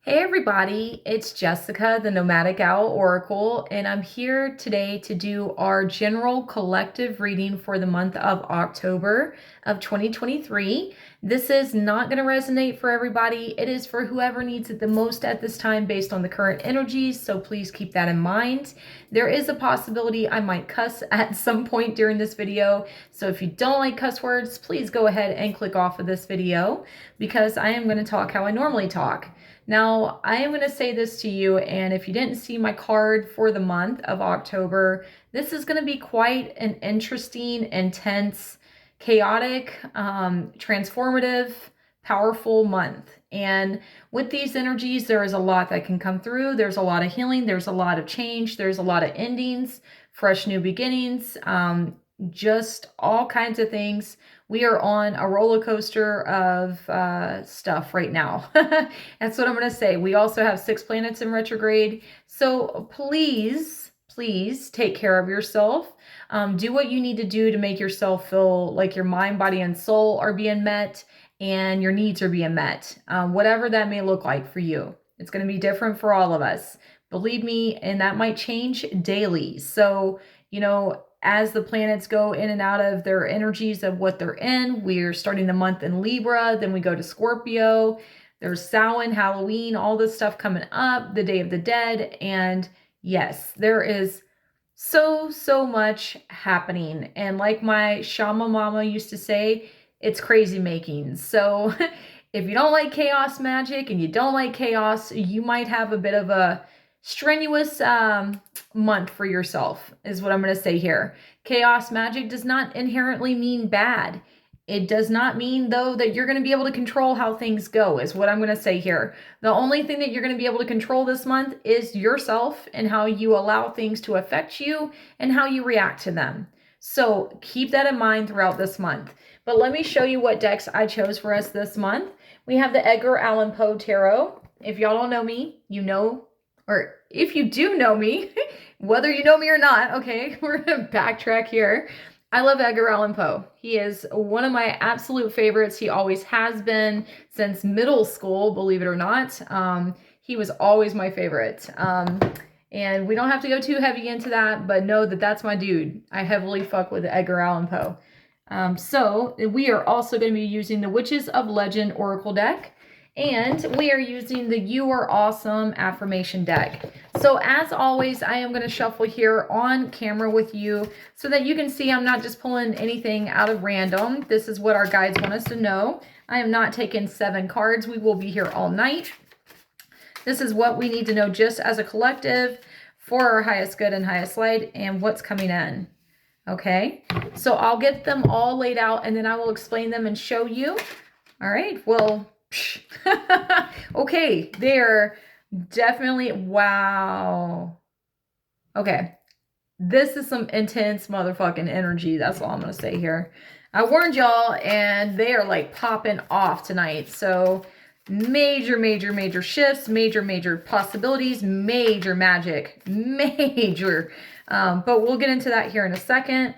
Hey everybody, it's Jessica, the Nomadic Owl Oracle, and I'm here today to do our general collective reading for the month of October of 2023. This is not going to resonate for everybody. It is for whoever needs it the most at this time based on the current energies, so please keep that in mind. There is a possibility I might cuss at some point during this video, so if you don't like cuss words, please go ahead and click off of this video because I am going to talk how I normally talk. Now, I am going to say this to you, and if you didn't see my card for the month of October, this is going to be quite an interesting, intense, chaotic, transformative, powerful month. And with these energies, there is a lot that can come through. There's a lot of healing. There's a lot of change. There's a lot of endings, fresh new beginnings, just all kinds of things. We are on a roller coaster of stuff right now. That's what I'm going to say. We also have 6 planets in retrograde. So please take care of yourself. Do what you need to do to make yourself feel like your mind, body, and soul are being met and your needs are being met. Whatever that may look like for you. It's going to be different for all of us. Believe me, and that might change daily. So, as the planets go in and out of their energies of what they're in, we're starting the month in Libra, then we go to Scorpio. There's Samhain, Halloween, all this stuff coming up, the Day of the Dead. And yes, there is so much happening. And like my Shama mama used to say, it's crazy making. So if you don't like chaos magic and you don't like chaos, you might have a bit of a strenuous month for yourself is what I'm going to say here. Chaos magic does not inherently mean bad. It does not mean, though, that you're going to be able to control how things go, is what I'm going to say here. The only thing that you're going to be able to control this month is yourself and how you allow things to affect you and how you react to them. So keep that in mind throughout this month. But let me show you what decks I chose for us this month. We have the Edgar Allan Poe Tarot. If y'all don't know me, you know, or if you do know me, whether you know me or not, okay, we're going to backtrack here. I love Edgar Allan Poe. He is one of my absolute favorites. He always has been since middle school, believe it or not. He was always my favorite. And we don't have to go too heavy into that, but know that that's my dude. I heavily fuck with Edgar Allan Poe. So we are also going to be using the Witches of Legend Oracle deck. And we are using the You Are Awesome affirmation deck. So as always, I am going to shuffle here on camera with you so that you can see I'm not just pulling anything out of random. This is what our guides want us to know. I am not taking 7 cards. We will be here all night. This is what we need to know just as a collective for our highest good and highest light and what's coming in. Okay, so I'll get them all laid out and then I will explain them and show you. All right, well, okay, they're definitely, wow. Okay, this is some intense motherfucking energy. That's all I'm going to say here. I warned y'all and they are like popping off tonight. So major shifts, major possibilities, major magic, major. But we'll get into that here in a second.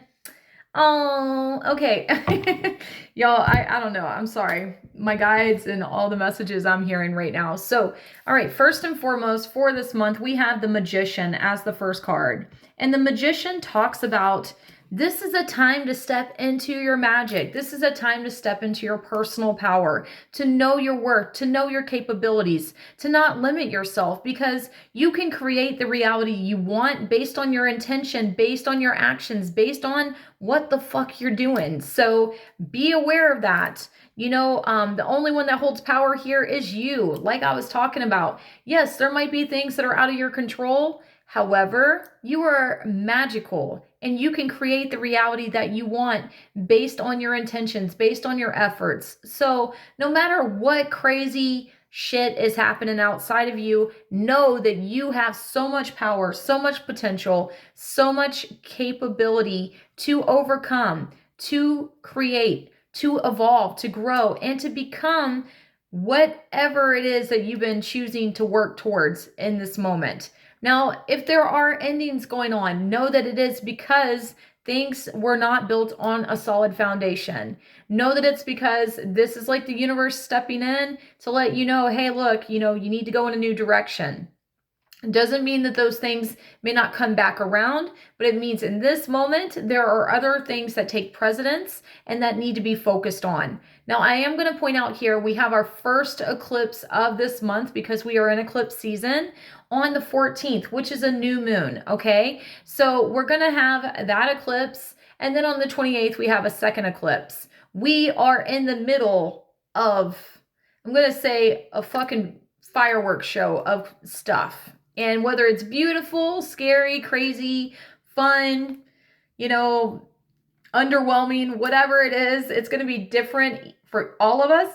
Oh, okay. Y'all, I don't know. I'm sorry. My guides and all the messages I'm hearing right now. So, all right, first and foremost, for this month, we have the Magician as the first card. And the Magician talks about this is a time to step into your magic. This is a time to step into your personal power, to know your worth, to know your capabilities, to not limit yourself because you can create the reality you want based on your intention, based on your actions, based on what the fuck you're doing. So be aware of that. The only one that holds power here is you, like I was talking about. Yes, there might be things that are out of your control. However, you are magical and you can create the reality that you want based on your intentions, based on your efforts. So no matter what crazy shit is happening outside of you, know that you have so much power, so much potential, so much capability to overcome, to create, to evolve, to grow, and to become whatever it is that you've been choosing to work towards in this moment. Now, if there are endings going on, know that it is because things were not built on a solid foundation. Know that it's because this is like the universe stepping in to let you know, hey, look, you need to go in a new direction. It doesn't mean that those things may not come back around, but it means in this moment, there are other things that take precedence and that need to be focused on. Now, I am going to point out here, we have our first eclipse of this month because we are in eclipse season on the 14th, which is a new moon, okay? So we're going to have that eclipse, and then on the 28th, we have a second eclipse. We are in the middle of, I'm going to say, a fucking fireworks show of stuff. And whether it's beautiful, scary, crazy, fun, underwhelming, whatever it is, it's going to be different for all of us.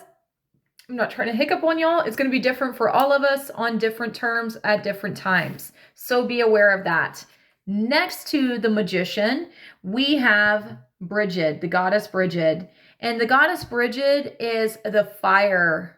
I'm not trying to hiccup on y'all. It's going to be different for all of us on different terms at different times. So be aware of that. Next to the magician, we have Bridget, the goddess Bridget. And the goddess Bridget is the fire.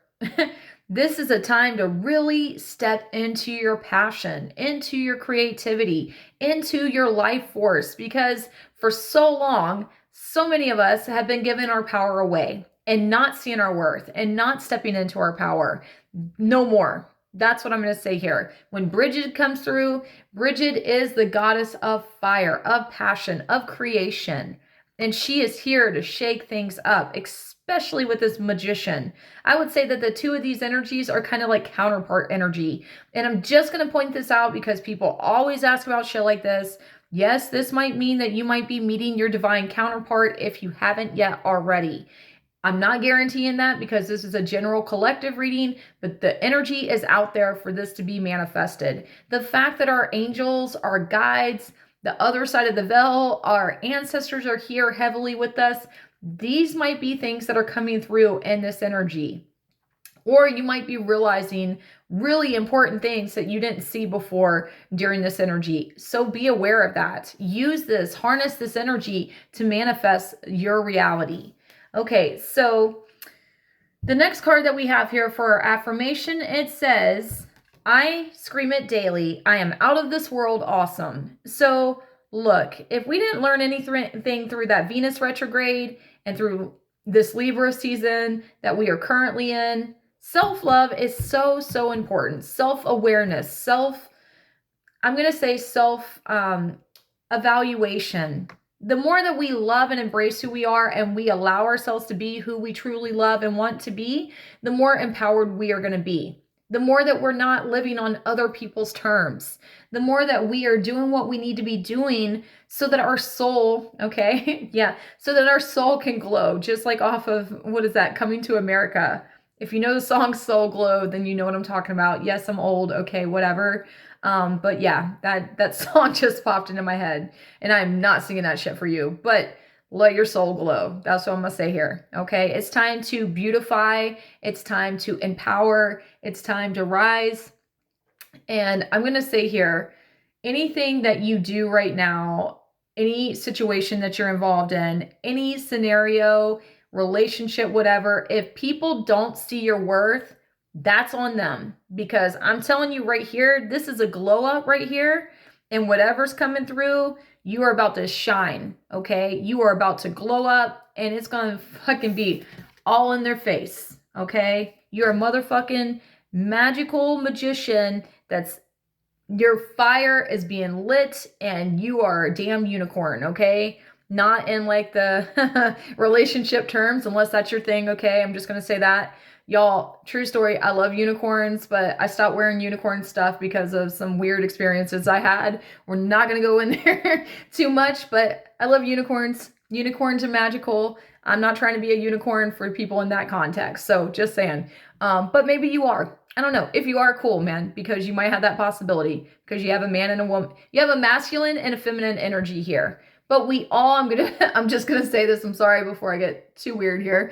This is a time to really step into your passion, into your creativity, into your life force, because for so long, so many of us have been giving our power away and not seeing our worth and not stepping into our power. No more. That's what I'm going to say here. When Bridget comes through, Bridget is the goddess of fire, of passion, of creation. And she is here to shake things up, especially with this magician. I would say that the two of these energies are kind of like counterpart energy. And I'm just going to point this out because people always ask about shit like this. Yes, this might mean that you might be meeting your divine counterpart if you haven't yet already. I'm not guaranteeing that because this is a general collective reading, but the energy is out there for this to be manifested. The fact that our angels, our guides, the other side of the veil, our ancestors are here heavily with us. These might be things that are coming through in this energy. Or you might be realizing really important things that you didn't see before during this energy. So be aware of that. Use this, harness this energy to manifest your reality. Okay, so the next card that we have here for our affirmation, it says, I scream it daily. I am out of this world awesome. So look, if we didn't learn anything through that Venus retrograde and through this Libra season that we are currently in, self-love is so, so important. Self-awareness, I'm going to say self-evaluation. The more that we love and embrace who we are and we allow ourselves to be who we truly love and want to be, the more empowered we are going to be. The more that we're not living on other people's terms. The more that we are doing what we need to be doing so that our soul, okay, yeah, so that our soul can glow, just like off of, what is that, Coming to America. If you know the song Soul Glow, then you know what I'm talking about. Yes, I'm old, okay, whatever. But yeah, that song just popped into my head, and I'm not singing that shit for you, but let your soul glow. That's what I'm gonna say here. Okay, it's time to beautify. It's time to empower. It's time to rise. And I'm gonna say here, anything that you do right now, any situation that you're involved in, any scenario, relationship, whatever, if people don't see your worth, that's on them, because I'm telling you right here, this is a glow up right here, and whatever's coming through, you are about to shine, okay? You are about to glow up, and it's gonna fucking be all in their face, okay? You're a motherfucking magical magician your fire is being lit, and you are a damn unicorn, okay? Not in like the relationship terms, unless that's your thing, okay? I'm just gonna say that. Y'all, true story, I love unicorns, but I stopped wearing unicorn stuff because of some weird experiences I had. We're not going to go in there too much, but I love unicorns. Unicorns are magical. I'm not trying to be a unicorn for people in that context, so just saying. But maybe you are. I don't know. If you are, cool, man, because you might have that possibility, because you have a man and a woman. You have a masculine and a feminine energy here. But we all, I'm just going to say this, I'm sorry before I get too weird here.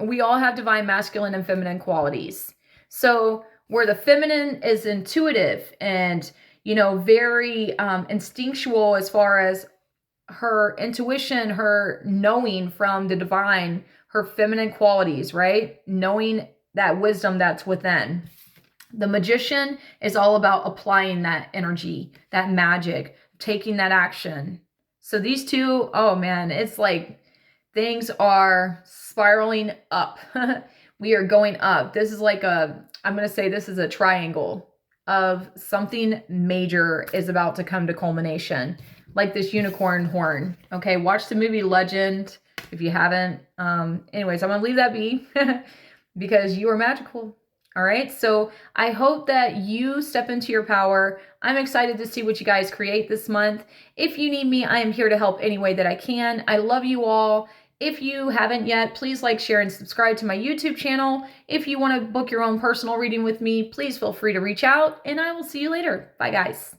We all have divine masculine and feminine qualities. So where the feminine is intuitive and, very instinctual as far as her intuition, her knowing from the divine, her feminine qualities, right? Knowing that wisdom that's within. The magician is all about applying that energy, that magic, taking that action. So these two, oh man, it's like things are spiraling up. We are going up. This is like I'm going to say this is a triangle of something major is about to come to culmination, like this unicorn horn. Okay, watch the movie Legend if you haven't. Anyways, I'm going to leave that be because you are magical. All right, so I hope that you step into your power. I'm excited to see what you guys create this month. If you need me, I am here to help any way that I can. I love you all. If you haven't yet, please like, share, and subscribe to my YouTube channel. If you want to book your own personal reading with me, please feel free to reach out, and I will see you later. Bye, guys.